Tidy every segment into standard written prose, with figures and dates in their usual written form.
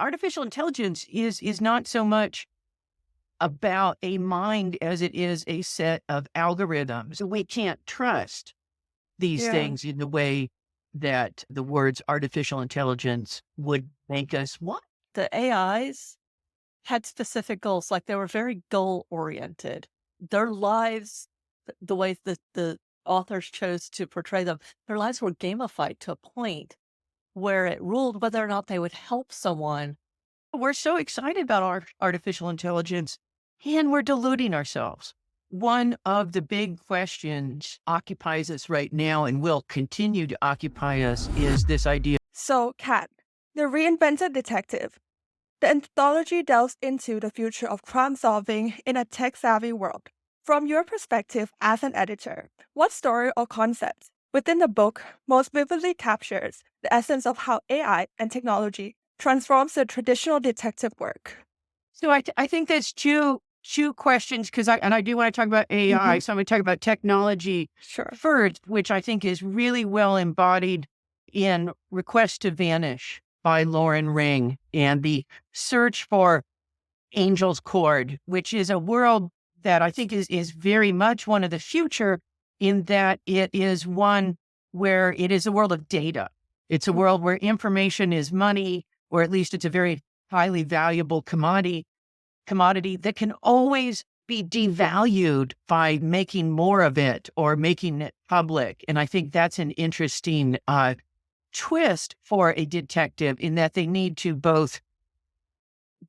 artificial intelligence is not so much about a mind as it is a set of algorithms. We can't trust these Yeah. things in the way that the words artificial intelligence would make us want. The AIs had specific goals, like, they were very goal-oriented. Their lives, the way that the authors chose to portray them, their lives were gamified to a point where it ruled whether or not they would help someone. We're so excited about our artificial intelligence, and we're deluding ourselves. One of the big questions occupies us right now and will continue to occupy us is this idea. So, Kat, the Reinvented Detective. The anthology delves into the future of crime solving in a tech savvy world. From your perspective as an editor, what story or concept within the book most vividly captures the essence of how AI and technology transforms the traditional detective work? So I think that's two questions because I do want to talk about AI. Hmm. So I'm going to talk about technology Sure. first, which I think is really well embodied in Request to Vanish by Lauren Ring and the search for Angel's Cord, which is a world that I think is very much one of the future in that it is one where it is a world of data. It's a world where information is money, or at least it's a very highly valuable commodity that can always be devalued by making more of it or making it public. And I think that's an interesting twist for a detective in that they need to both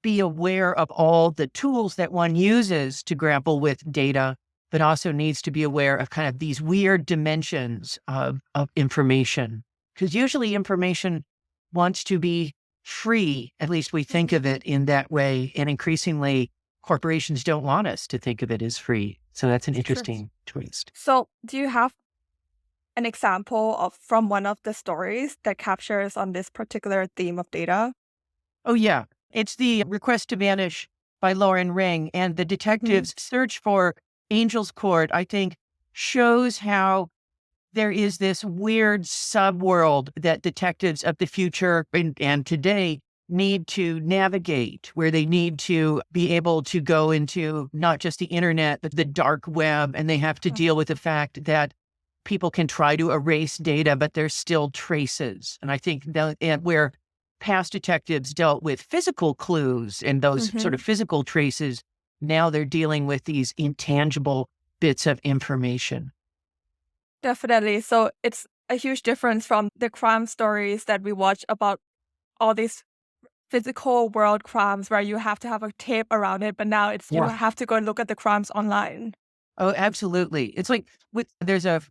be aware of all the tools that one uses to grapple with data, but also needs to be aware of kind of these weird dimensions of information. Because usually information wants to be free, at least we think of it in that way. And increasingly, corporations don't want us to think of it as free. So that's an Sure. interesting twist. So, do you have an example of from one of the stories that captures on this particular theme of data? Oh, yeah. It's the Request to Vanish by Lauren Ring. And the Hmm. detective's search for Angel's Court, I think, shows how there is this weird subworld that detectives of the future and today need to navigate, where they need to be able to go into not just the internet, but the dark web. And they have to deal with the fact that people can try to erase data, but there's still traces. And I think that and where past detectives dealt with physical clues and those sort of Hmm. physical traces, now they're dealing with these intangible bits of information. Definitely. So it's a huge difference from the crime stories that we watch about all these physical world crimes where you have to have a tape around it, but now it's you Yeah. have to go and look at the crimes online. Oh, absolutely. It's like there's a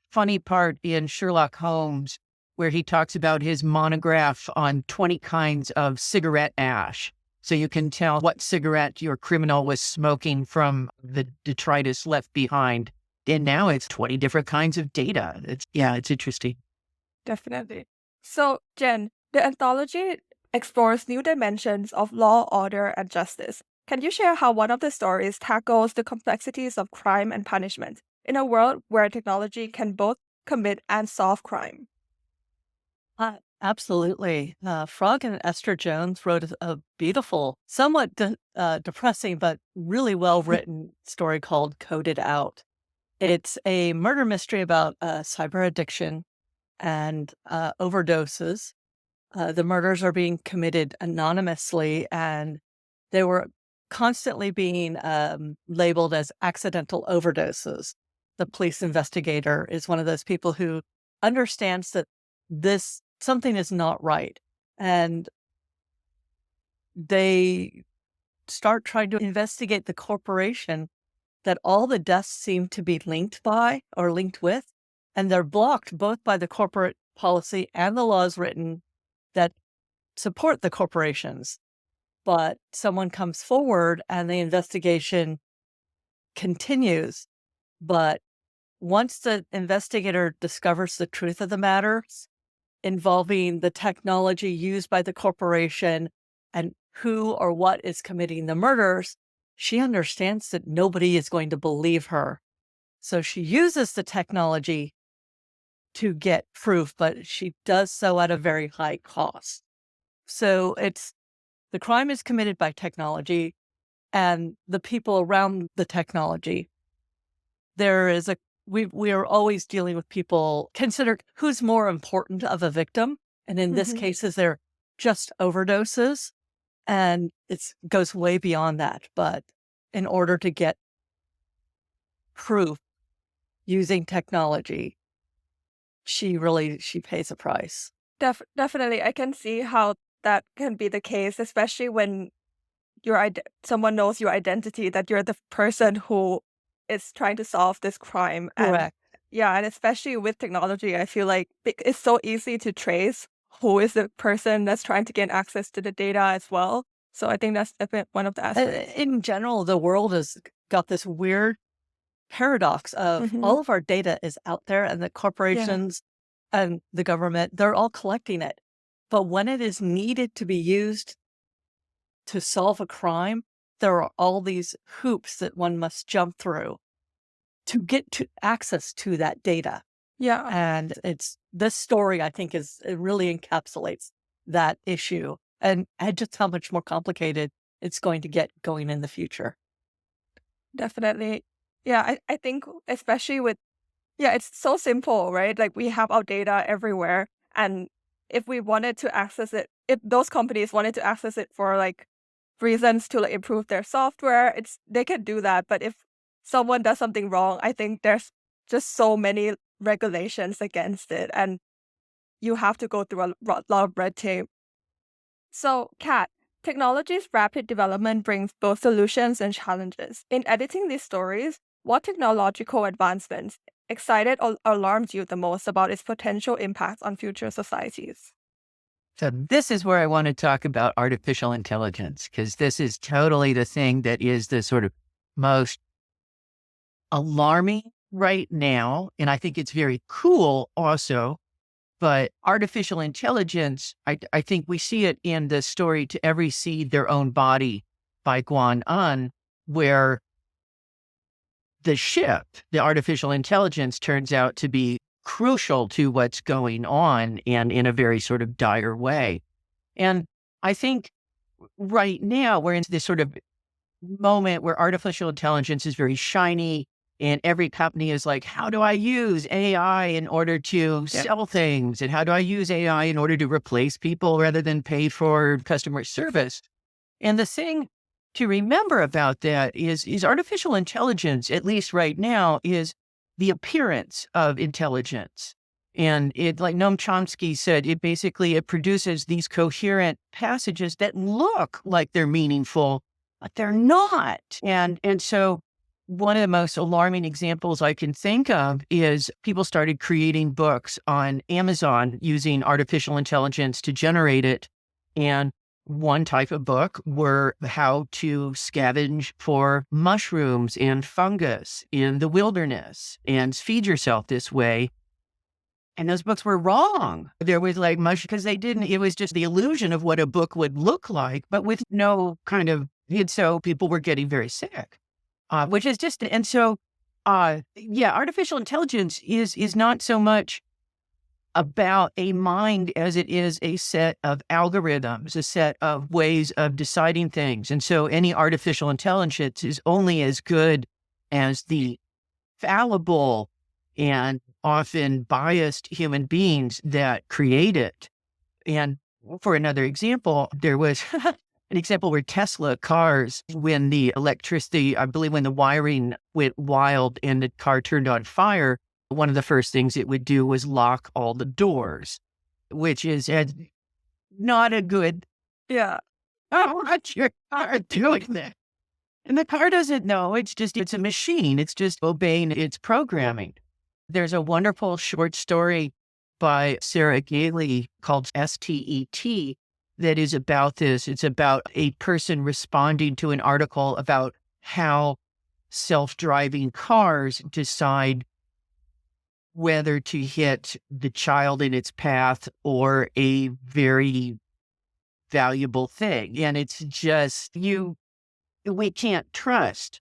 funny part in Sherlock Holmes where he talks about his monograph on 20 kinds of cigarette ash. So you can tell what cigarette your criminal was smoking from the detritus left behind. And now it's 20 different kinds of data. It's interesting. Definitely. So, Jen, the anthology explores new dimensions of law, order, and justice. Can you share how one of the stories tackles the complexities of crime and punishment in a world where technology can both commit and solve crime? Absolutely. Frog and Esther Jones wrote a beautiful, somewhat depressing, but really well written story called Coded Out. It's a murder mystery about cyber addiction and overdoses. The murders are being committed anonymously, and they were constantly being labeled as accidental overdoses. The police investigator is one of those people who understands that this something is not right, and they start trying to investigate the corporation that all the deaths seem to be linked by or linked with, and they're blocked both by the corporate policy and the laws written that support the corporations. But someone comes forward and the investigation continues. But once the investigator discovers the truth of the matter involving the technology used by the corporation and who or what is committing the murders, she understands that nobody is going to believe her. So she uses the technology to get proof, but she does so at a very high cost. So it's The crime is committed by technology and the people around the technology. We are always dealing with people considered who's more important of a victim. And in this case, is they're just overdoses. And it goes way beyond that. But in order to get proof using technology, she pays a price. Definitely, I can see how that can be the case, especially when someone knows your identity, that you're the person who is trying to solve this crime. And Correct. yeah, and especially with technology, I feel like it's so easy to trace who is the person that's trying to gain access to the data as well. So I think that's definitely one of the aspects. In general, the world has got this weird paradox of all of our data is out there, and the corporations and the government, they're all collecting it. But when it is needed to be used to solve a crime, there are all these hoops that one must jump through to get to access to that data. Yeah. And this story, I think, it really encapsulates that issue and just how much more complicated it's going to get going in the future. Definitely. Yeah, I think especially with, it's so simple, right? Like we have our data everywhere. And if we wanted to access it, if those companies wanted to access it for like reasons to like improve their software, they can do that. But if someone does something wrong, I think there's just so many regulations against it. And you have to go through a lot of red tape. So, Kat, technology's rapid development brings both solutions and challenges. In editing these stories, what technological advancements excited or alarmed you the most about its potential impact on future societies? So this is where I want to talk about artificial intelligence, because this is totally the thing that is the sort of most alarming right now. And I think it's very cool also. But artificial intelligence, I think we see it in the story To Every Seed Their Own Body by Guan Un, where the artificial intelligence, turns out to be crucial to what's going on, and in a very sort of dire way. And I think right now we're in this sort of moment where artificial intelligence is very shiny, and every company is like, how do I use AI in order to sell things? And how do I use AI in order to replace people rather than pay for customer service? And the thing to remember about that is artificial intelligence, at least right now, is the appearance of intelligence. And it, like Noam Chomsky said, it produces these coherent passages that look like they're meaningful, but they're not. And so one of the most alarming examples I can think of is people started creating books on Amazon using artificial intelligence to generate it. And one type of book were how to scavenge for mushrooms and fungus in the wilderness and feed yourself this way. And those books were wrong. There was like because it was just the illusion of what a book would look like, but with no kind of, and so people were getting very sick, which is just, and so, artificial intelligence is not so much about a mind as it is a set of algorithms, a set of ways of deciding things. And so any artificial intelligence is only as good as the fallible and often biased human beings that create it. And for another example, there was an example where Tesla cars, when the electricity, I believe when the wiring went wild and the car turned on fire, one of the first things it would do was lock all the doors, which is not a good, I don't want your car doing that. And the car doesn't know. It's a machine. It's just obeying its programming. There's a wonderful short story by Sarah Gailey called STET that is about this. It's about a person responding to an article about how self-driving cars decide whether to hit the child in its path or a very valuable thing. And it's just, we can't trust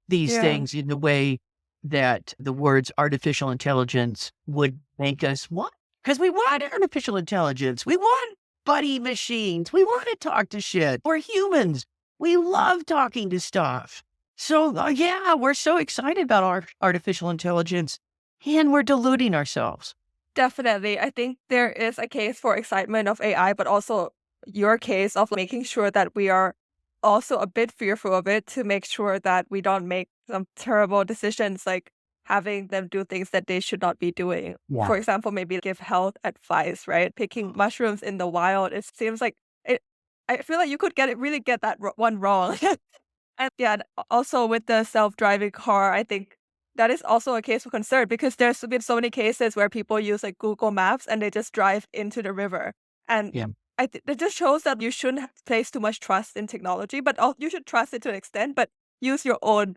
these things in the way that the words artificial intelligence would make us want. Because we want artificial intelligence. We want buddy machines. We want to talk to shit. We're humans. We love talking to stuff. So, yeah, we're so excited about our artificial intelligence, and we're deluding ourselves. Definitely. I think there is a case for excitement of AI, but also your case of making sure that we are also a bit fearful of it to make sure that we don't make some terrible decisions like having them do things that they should not be doing. Yeah. For example, maybe give health advice, right? Picking mushrooms in the wild, it seems like it I feel like you could really get that one wrong. And yeah, also with the self-driving car, I think that is also a case for concern because there's been so many cases where people use like Google Maps and they just drive into the river. And Yeah. it just shows that you shouldn't place too much trust in technology, but you should trust it to an extent, but use your own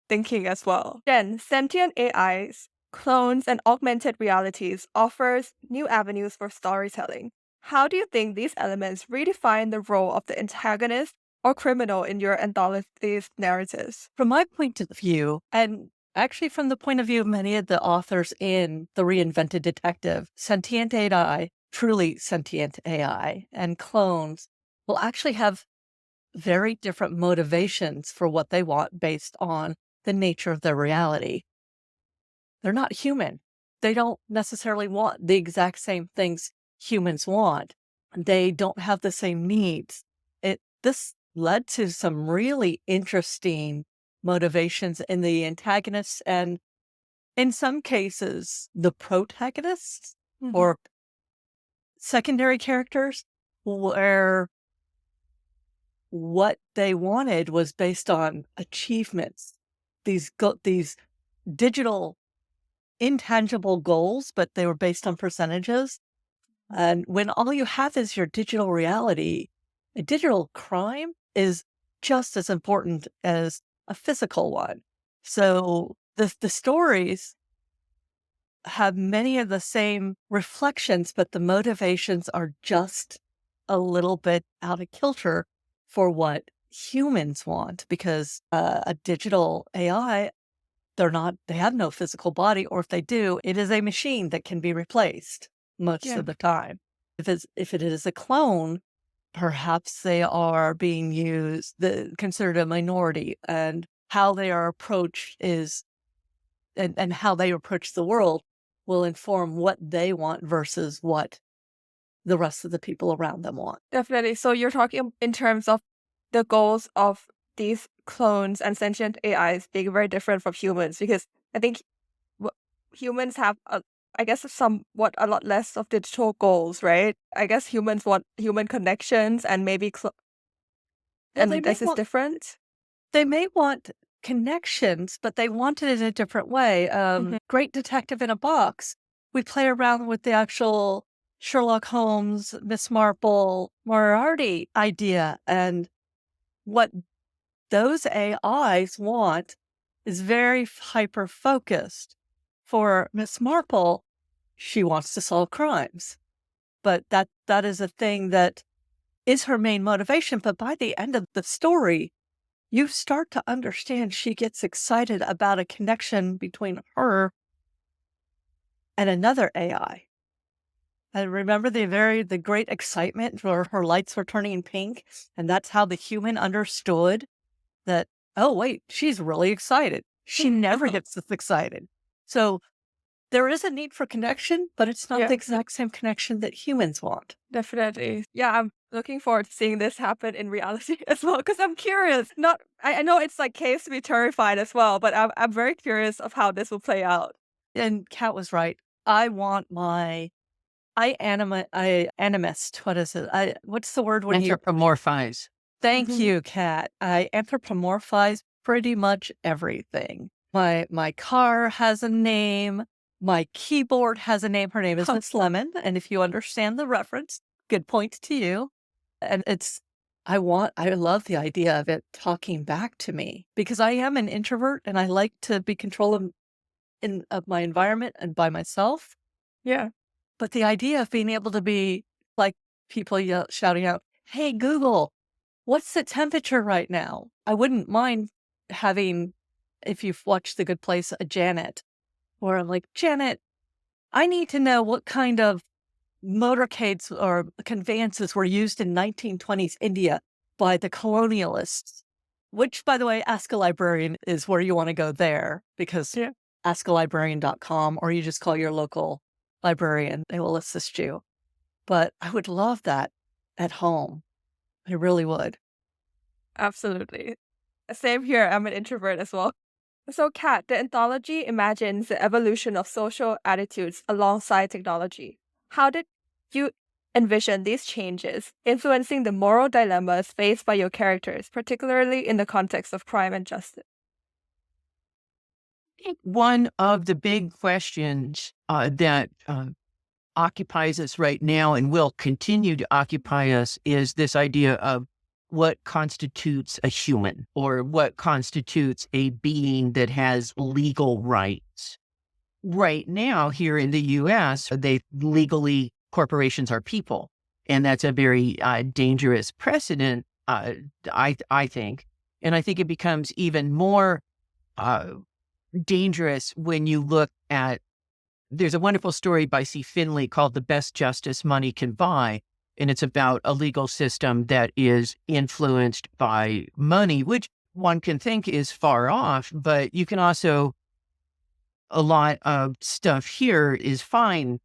thinking as well. Then, sentient AIs, clones, and augmented realities offers new avenues for storytelling. How do you think these elements redefine the role of the antagonist or criminal in your anthology's narratives? From my point of view, and actually from the point of view of many of the authors in the Reinvented Detective, sentient AI, truly sentient AI, and clones will actually have very different motivations for what they want based on the nature of their reality. They're not human. They don't necessarily want the exact same things humans want. They don't have the same needs. This led to some really interesting motivations in the antagonists and in some cases the protagonists or secondary characters where what they wanted was based on achievements, these digital intangible goals, but they were based on percentages. And when all you have is your digital reality, a digital crime is just as important as a physical one. So the stories have many of the same reflections, but the motivations are just a little bit out of kilter for what humans want because a digital AI, they have no physical body, or if they do, it is a machine that can be replaced most of the time. If it is a clone, perhaps they are being considered a minority, and how they are approached and how they approach the world will inform what they want versus what the rest of the people around them want. Definitely. So you're talking in terms of the goals of these clones and sentient AIs being very different from humans because I think humans have I guess somewhat a lot less of digital goals, right? I guess humans want human connections and maybe Well, and this is different. they may want connections, but they want it in a different way. Great Detective in a Box. We play around with the actual Sherlock Holmes, Miss Marple, Moriarty idea. And what those AIs want is very hyper focused. For Miss Marple, she wants to solve crimes. But that is a thing that is her main motivation. But by the end of the story, you start to understand she gets excited about a connection between her and another AI. And remember the great excitement where her lights were turning pink, and that's how the human understood that, oh wait, she's really excited. She never gets this excited. So there is a need for connection, but it's not the exact same connection that humans want. Definitely. Yeah, I'm looking forward to seeing this happen in reality as well because I'm curious. I know it's like case to be terrified as well, but I'm very curious of how this will play out. And Kat was right. I want my animist. What is it? What's the word when you Anthropomorphize. Thank you, Kat. I anthropomorphize pretty much everything. My car has a name. My keyboard has a name. Her name is Miss Lemon. And if you understand the reference, good point to you. And I love the idea of it talking back to me because I am an introvert and I like to be control of my environment and by myself. Yeah. But the idea of being able to be like people shouting out, "Hey, Google, what's the temperature right now?" I wouldn't mind having, if you've watched The Good Place, a Janet, where I'm like, "Janet, I need to know what kind of motorcades or conveyances were used in 1920s India by the colonialists, which, by the way, Ask a Librarian is where you want to go there, because askalibrarian.com, or you just call your local librarian. They will assist you. But I would love that at home. I really would. Absolutely. Same here. I'm an introvert as well. So, Kat, the anthology imagines the evolution of social attitudes alongside technology. How did you envision these changes influencing the moral dilemmas faced by your characters, particularly in the context of crime and justice? I think one of the big questions that occupies us right now and will continue to occupy us is this idea of what constitutes a human, or what constitutes a being that has legal rights. Right now, here in the US, corporations are people. And that's a very dangerous precedent, I think. And I think it becomes even more dangerous when you look at, there's a wonderful story by C. Finley called The Best Justice Money Can Buy. And it's about a legal system that is influenced by money, which one can think is far off, but you can also, a lot of stuff here is fines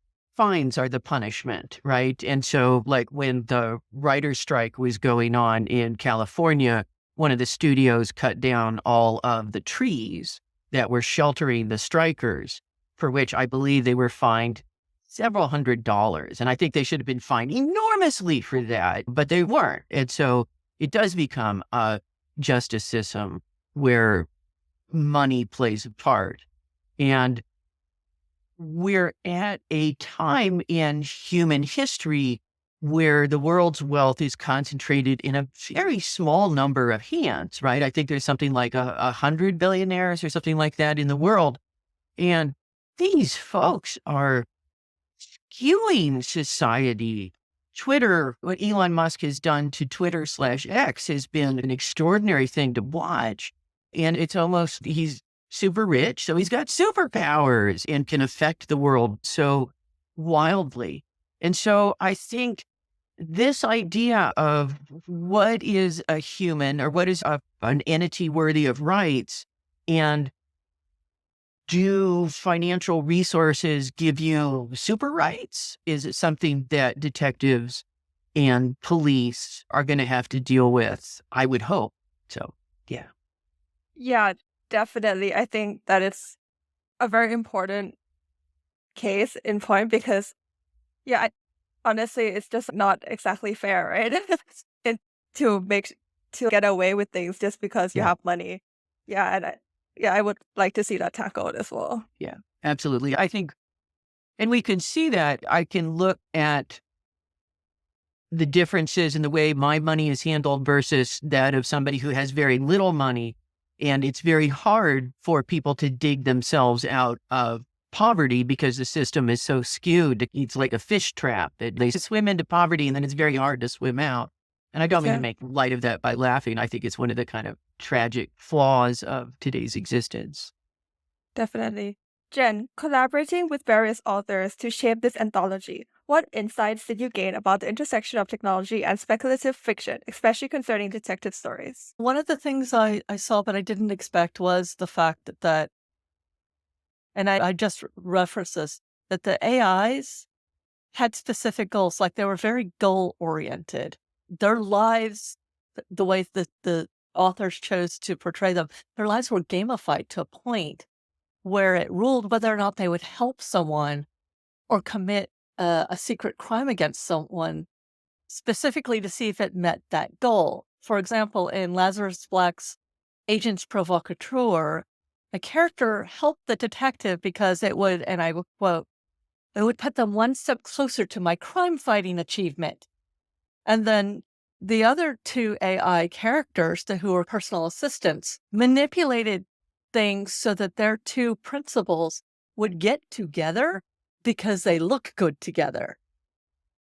are the punishment, right? And so like when the writer's strike was going on in California, one of the studios cut down all of the trees that were sheltering the strikers, for which I believe they were fined several $100s. And I think they should have been fined enormously for that, but they weren't. And so it does become a justice system where money plays a part. And we're at a time in human history where the world's wealth is concentrated in a very small number of hands, right? I think there's something like 100 billionaires or something like that in the world. And these folks are skewing society. Twitter, what Elon Musk has done to Twitter/X has been an extraordinary thing to watch. And it's almost, he's super rich, so he's got superpowers and can affect the world so wildly. And so I think this idea of what is a human, or what is an entity worthy of rights, and do financial resources give you super rights? Is it something that detectives and police are going to have to deal with? I would hope. So, yeah. Yeah, definitely. I think that it's a very important case in point because, honestly, it's just not exactly fair, right? and to get away with things just because you Yeah. have money. Yeah, and I would like to see that tackled as well. Yeah, absolutely. I think, and we can see that. I can look at the differences in the way my money is handled versus that of somebody who has very little money. And it's very hard for people to dig themselves out of poverty because the system is so skewed. It's like a fish trap. They swim into poverty and then it's very hard to swim out. And I don't mean Yeah. to make light of that by laughing. I think it's one of the kind of tragic flaws of today's existence. Definitely. Jen, collaborating with various authors to shape this anthology, what insights did you gain about the intersection of technology and speculative fiction, especially concerning detective stories? One of the things I saw but I didn't expect was the fact that and I just referenced this, that the AIs had specific goals, like they were very goal-oriented. Their lives, the way that the authors chose to portray them, their lives were gamified to a point where it ruled whether or not they would help someone or commit a secret crime against someone, specifically to see if it met that goal. For example, in Lazarus Black's Agents Provocateur, a character helped the detective because it would, and I will quote, it would put them one step closer to my crime-fighting achievement. And then the other two AI characters, who were personal assistants, manipulated things so that their two principals would get together because they look good together.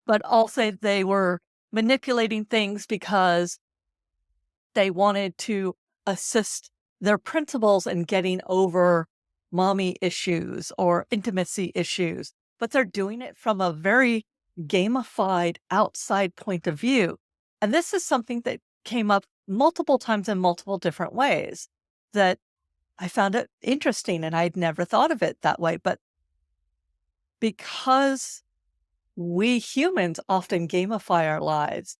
But also they were manipulating things because they wanted to assist their principals in getting over mommy issues or intimacy issues. But they're doing it from a very gamified outside point of view. And this is something that came up multiple times in multiple different ways that I found it interesting, and I'd never thought of it that way. But because we humans often gamify our lives,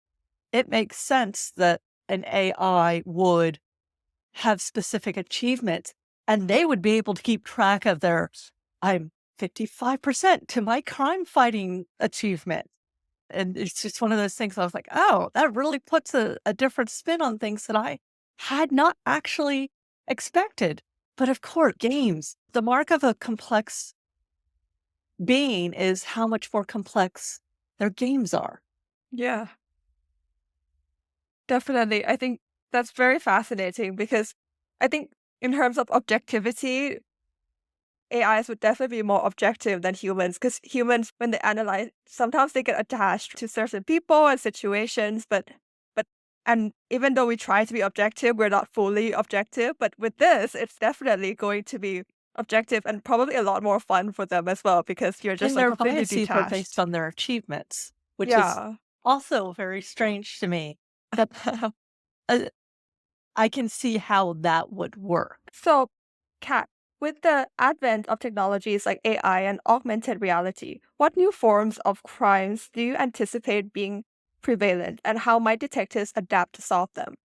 it makes sense that an AI would have specific achievements and they would be able to keep track of their, I'm 55% to my crime fighting achievement. And it's just one of those things I was like, oh, that really puts a different spin on things that I had not actually expected. But of course, games, the mark of a complex being is how much more complex their games are. Yeah, definitely. I think that's very fascinating because I think in terms of objectivity, AIs would definitely be more objective than humans because humans, when they analyze, sometimes they get attached to certain people and situations, but and even though we try to be objective, we're not fully objective. But with this, it's definitely going to be objective and probably a lot more fun for them as well because you're just And like their completely biases are based detached. on their achievements, which is Yeah. also very strange to me. That uh, I can see how that would work. So, Kat, with the advent of technologies like AI and augmented reality, what new forms of crimes do you anticipate being prevalent, and how might detectives adapt to solve them?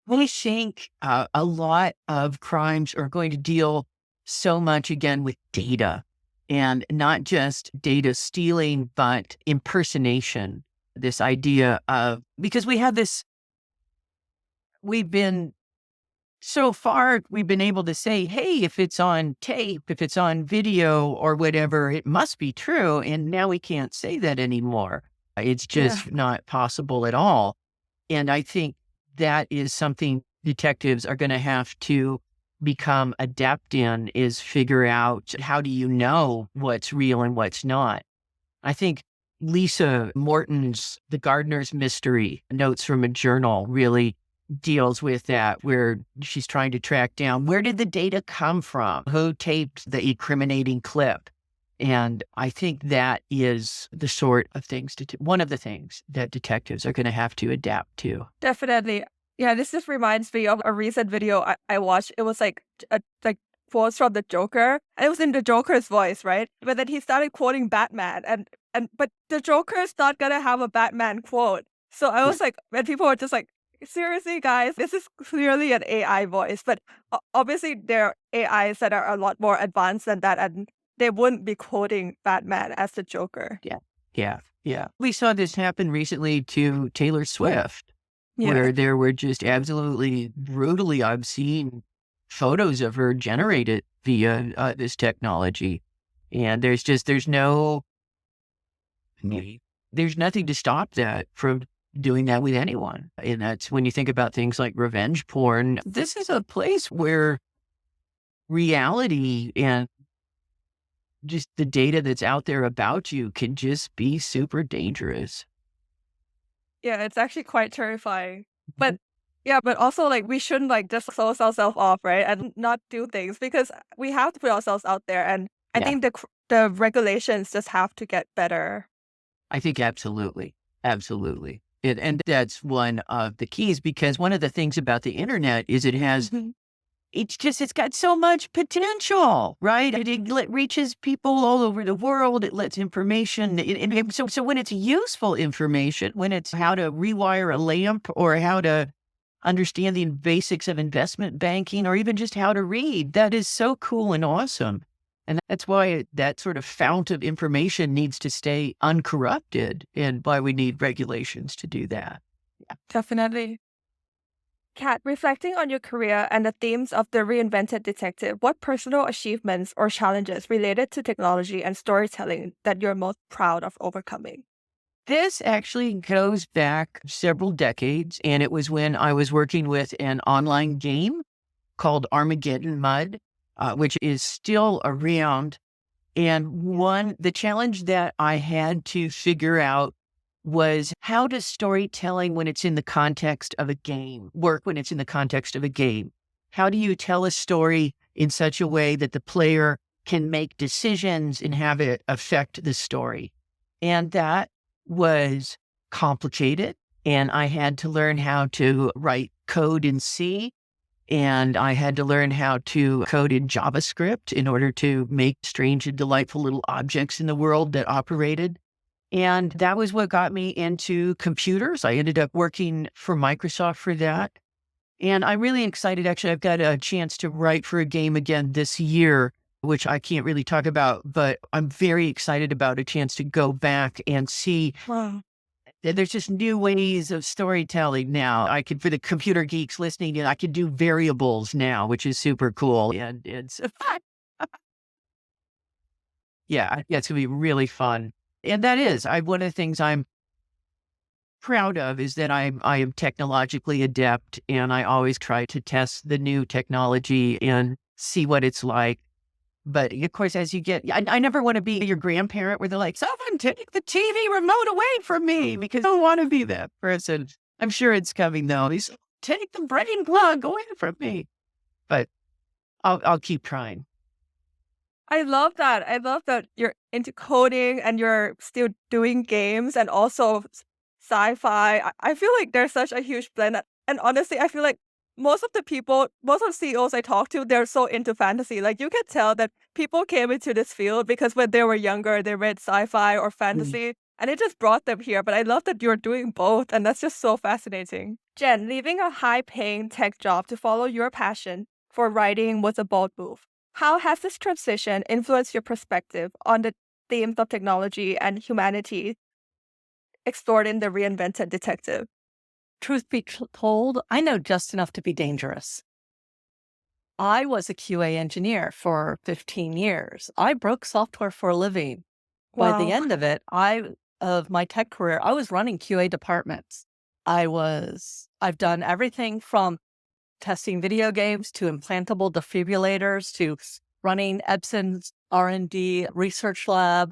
I think a lot of crimes are going to deal so much again with data, and not just data stealing, but impersonation. This idea of, because we've been, so far, we've been able to say, hey, if it's on tape, if it's on video or whatever, it must be true. And now we can't say that anymore. It's Yeah, just not possible at all. And I think that is something detectives are going to have to become adept in, is figure out, how do you know what's real and what's not? I think Lisa Morton's The Gardener's Mystery, Notes from a Journal, really deals with that, where she's trying to track down, where did the data come from? Who taped the incriminating clip? And I think that is the sort of things, one of the things that detectives are going to have to adapt to. definitely. Yeah, this just reminds me of a recent video I watched. It was like quotes from the Joker, and it was in the Joker's voice, right? But then he started quoting Batman, and but the Joker's not gonna have a Batman quote. So I was like, when people were just like, seriously, guys, this is clearly an AI voice. But obviously, there are AIs that are a lot more advanced than that, and they wouldn't be quoting Batman as the Joker. Yeah. Yeah. Yeah. We saw this happen recently to Taylor Swift, Yeah. where there were just absolutely brutally obscene photos of her generated via this technology. And there's nothing to stop that from doing that with anyone. And that's when you think about things like revenge porn. This is a place where reality and just the data that's out there about you can just be super dangerous. Yeah, it's actually quite terrifying. But yeah, but also like we shouldn't like just close ourselves off, right? And not do things because we have to put ourselves out there. And I Yeah, think the regulations just have to get better. I think absolutely. Absolutely. And that's one of the keys, because one of the things about the internet is Mhm. it's got so much potential, right? It reaches people all over the world. It lets information. So when it's useful information, when it's how to rewire a lamp, or how to understand the basics of investment banking, or even just how to read, that is so cool and awesome. And that's why that sort of fount of information needs to stay uncorrupted, and why we need regulations to do that. Definitely. Kat, reflecting on your career and the themes of the Reinvented Detective, what personal achievements or challenges related to technology and storytelling that you're most proud of overcoming? This actually goes back several decades, and it was when I was working with an online game called Armageddon Mud, which is still around. And the challenge that I had to figure out was, how does storytelling, when it's in the context of a game, work when it's in the context of a game? How do you tell a story in such a way that the player can make decisions and have it affect the story? And that was complicated. And I had to learn how to write code in C. And I had to learn how to code in JavaScript in order to make strange and delightful little objects in the world that operated. And that was what got me into computers. I ended up working for Microsoft for that. And I'm really excited. Actually, I've got a chance to write for a game again this year, which I can't really talk about, but I'm very excited about a chance to go back and see Wow. that there's just new ways of storytelling now. I could, for the computer geeks listening, I could do variables now, which is super cool. And it's, yeah, it's going to be really fun. And that is, one of the things I'm proud of is that I am technologically adept, and I always try to test the new technology and see what it's like. But of course, as you get, I never want to be your grandparent where they're like, someone take the TV remote away from me, because I don't want to be that person. I'm sure it's coming though. He's take the brain plug away from me. But I'll keep trying. I love that. I love that you're into coding and you're still doing games and also sci-fi. I feel like there's such a huge blend. And honestly, I feel like most of CEOs I talk to, they're so into fantasy. Like you can tell that people came into this field because when they were younger, they read sci-fi or Mm. fantasy, and it just brought them here. But I love that you're doing both, and that's just so fascinating. Jen, leaving a high-paying tech job to follow your passion for writing was a bold move. How has this transition influenced your perspective on the themes of technology and humanity explored in the Reinvented Detective? Truth be told, I know just enough to be dangerous. I was a QA engineer for 15 years. I broke software for a living. By the Wow. end of it, of my tech career, I was running QA departments. I've done everything from testing video games to implantable defibrillators to running Epson's R&D research lab.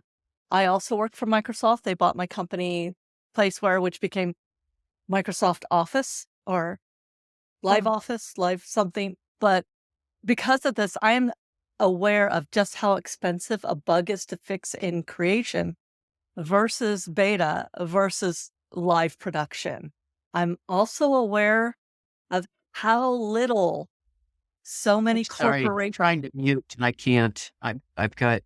I also worked for Microsoft. They bought my company Placeware, which became Microsoft Office or Live Oh, Office, Live something. But because of this, I am aware of just how expensive a bug is to fix in creation versus beta versus live production. I'm also aware of how little so I'm many sorry, I'm corporations. trying to mute and I can't. I've got,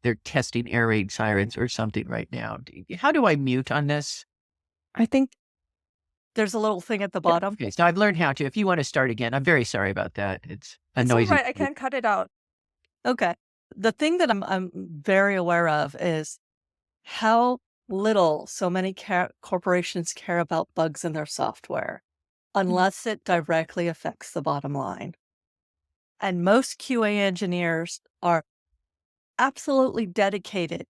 they're testing air raid sirens or something right now. How do I mute on this? I think There's a little thing at the Yeah, bottom. okay, so I've learned how to. If you want to start again, I'm very sorry about that. It's a it's all noisy. right. I can cut it out. Okay. The thing that I'm very aware of is how little so many corporations care about bugs in their software unless it directly affects the bottom line. And most QA engineers are absolutely dedicated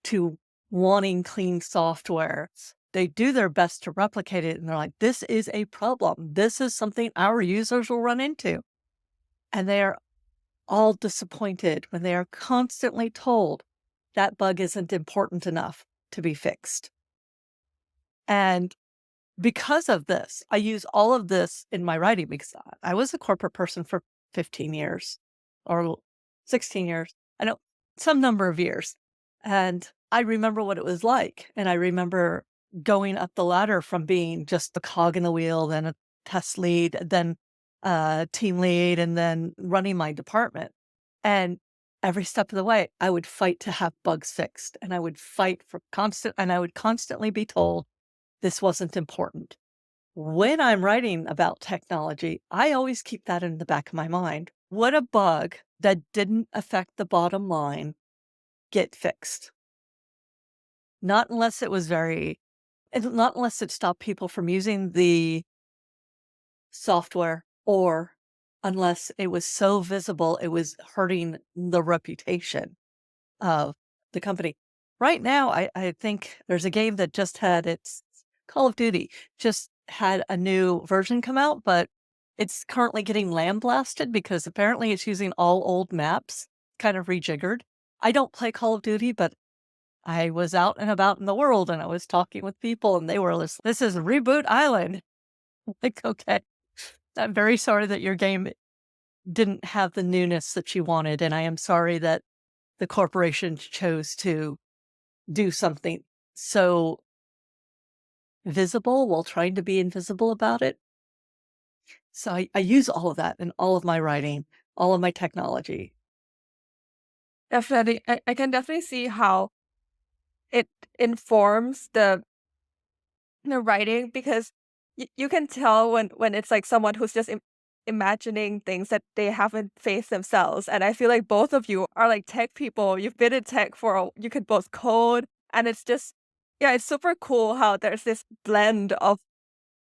to wanting clean software. They do their best to replicate it, and they're like, this is a problem. This is something our users will run into. And they are all disappointed when they are constantly told that bug isn't important enough to be fixed. And because of this, I use all of this in my writing because I was a corporate person for 15 years or 16 years. I know some number of years. And I remember what it was like. And I remember going up the ladder from being just a cog in the wheel, then a test lead, then a team lead, and then running my department. And every step of the way, I would fight to have bugs fixed. And I would fight for and I would constantly be told this wasn't important. When I'm writing about technology, I always keep that in the back of my mind. Would a bug that didn't affect the bottom line get fixed? Not unless it was not unless it stopped people from using the software or unless it was so visible it was hurting the reputation of the company. Right now, I think there's a game that just had its Call of Duty just had a new version come out, but it's currently getting lambasted because apparently it's using all old maps, kind of rejiggered. I don't play Call of Duty, but I was out and about in the world and I was talking with people and they were listening. This is Reboot Island. Like, okay, I'm very sorry that your game didn't have the newness that you wanted. And I am sorry that the corporation chose to do something so visible while trying to be invisible about it. So I use all of that in all of my writing, all of my technology. Definitely. I can definitely see how it informs the writing because you can tell when it's like someone who's just imagining things that they haven't faced themselves. And I feel like both of you are like tech people. You've been in tech you could both code, and it's just yeah, it's super cool how there's this blend of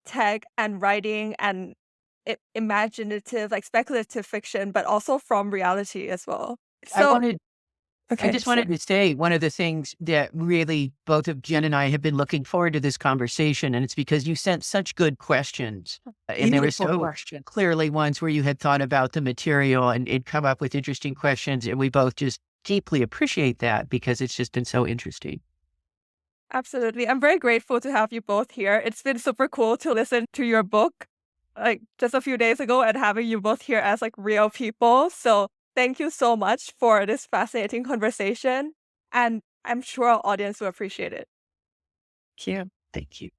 tech and writing and imaginative, like speculative fiction, but also from reality as well. I So wanted I okay, just wanted so to say one of the things that really both of Jen and I have been looking forward to this conversation, and it's because you sent such good questions. And they were Beautiful so question. clearly ones where you had thought about the material and it'd come up with interesting questions. And we both just deeply appreciate that because it's just been so interesting. absolutely. I'm very grateful to have you both here. It's been super cool to listen to your book like just a few days ago and having you both here as like real people. So thank you so much for this fascinating conversation. And I'm sure our audience will appreciate it. Thank you. Thank you.